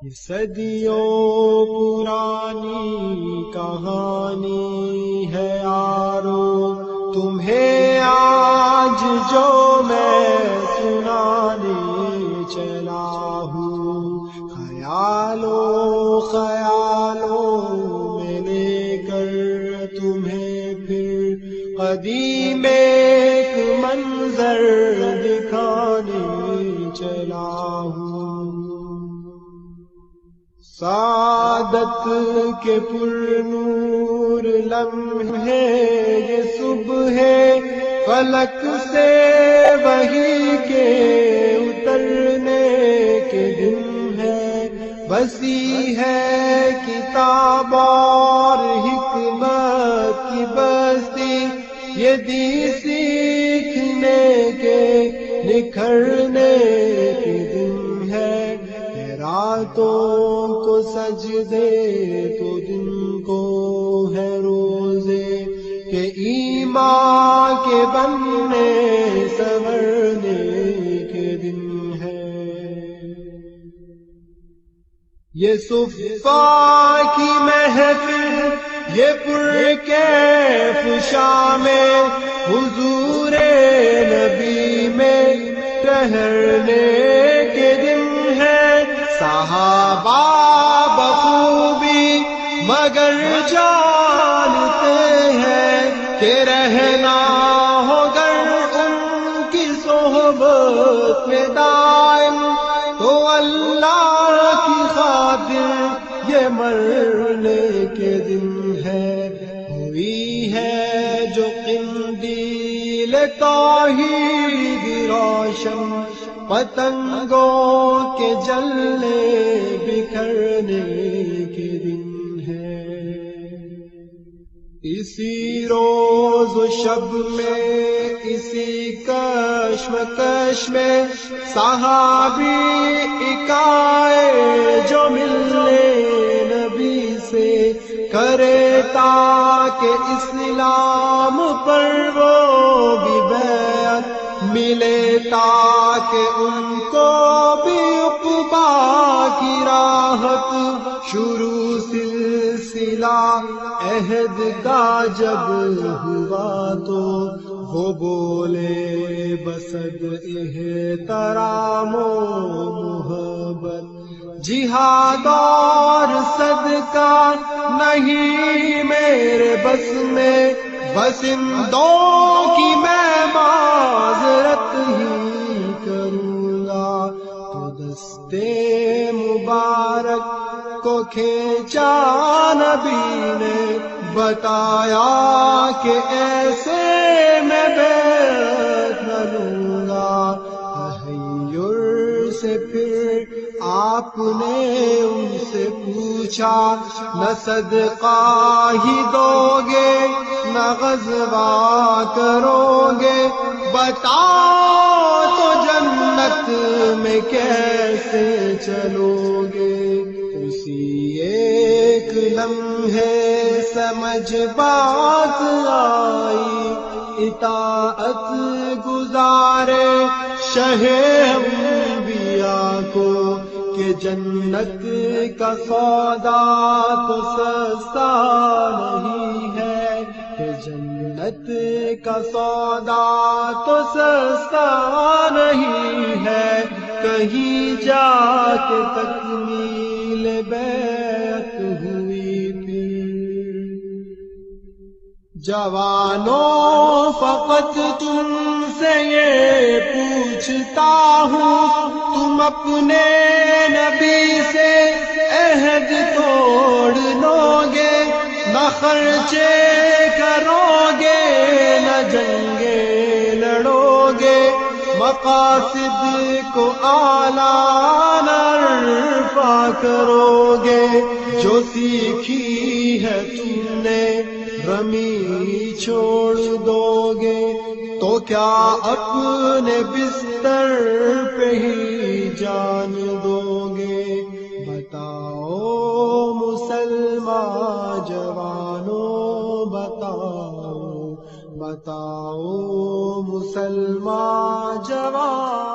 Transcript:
یہ صدیوں پرانی کہانی ہے یارو، تمہیں آج جو میں سنانے چلا ہوں، خیالوں میں لے کر تمہیں پھر قدیم ایک منظر دکھانے چلا ہوں۔ سعادت کے پر نور لمحے یہ صبح فلک سے وحی کے اترنے کے دن ہے، وسیع ہے کتاب اور حکمت کی بستی، یہ دی سیکھنے کے نکھرنے کے دن ہے، راتوں کو سجدے تو دن کو ہے روزے، کہ ایمان کے بننے سنورنے کے دن ہے۔ یہ صفا کی محفل، یہ پرکیف شام حضور نبی میں ٹہرنے کے دن ہے، صحابہ بخوبی مگر جانتے ہیں کہ رہنا ہوگر ان کی صحبت میں دائم، تو اللہ کی خاطر یہ مرنے کے دن ہے۔ ہوئی ہے جو قندیل توحید روشن، پتنگوں کے جلنے بکھرنے کے دن ہے۔ اسی روز و شب میں اسی کشمکش میں صحابی اکائے جو ملنے نبی سے کرے تاکہ اسلام پر وہ بھی بیعت ملے، تاکہ ان کو بھی عقبا کی راحت، شروع سلسلہ عہد کا جب ہوا تو وہ بولے بصد احترام و محبت، جہاد اور صدقہ نہیں میرے بس میں، بس ان دو کی میں معذرت ہی کروں گا، تو دستے مبارک کو کھینچا نبی نے، بتایا کہ ایسے میں بیعت نہ لوں گا، تحیر سے پھر آپ نے ان سے پوچھا، نہ صدقہ ہی دو گے نہ غزوہ کرو گے، بتاؤ تو جنت میں کیسے چلو گے؟ اسی ایک لمحے سمجھ بات آئی، اطاعت گزارے شہ انبیاء کو، کہ جنت کا سودا تو سستا نہیں ہے، کہ جنت کا سودا تو سستا نہیں ہے، کہیں جا کے تکمیل بیعت ہوئی پھر۔ جوانوں فقط تم سے یہ پوچھتا ہوں، تم اپنے نبی سے عہد توڑ لو گے، نہ خرچے کرو گے نہ جنگیں لڑو گے، مقاصد کو اعلیٰ نہ رفع کرو گے، جو سیکھی ہے تم نے رمی چھوڑ دو گے، تو کیا اپنے بستر پہ ہی جان دو گے؟ بتاؤ مسلمان جوانوں، بتاؤ مسلمان جوان۔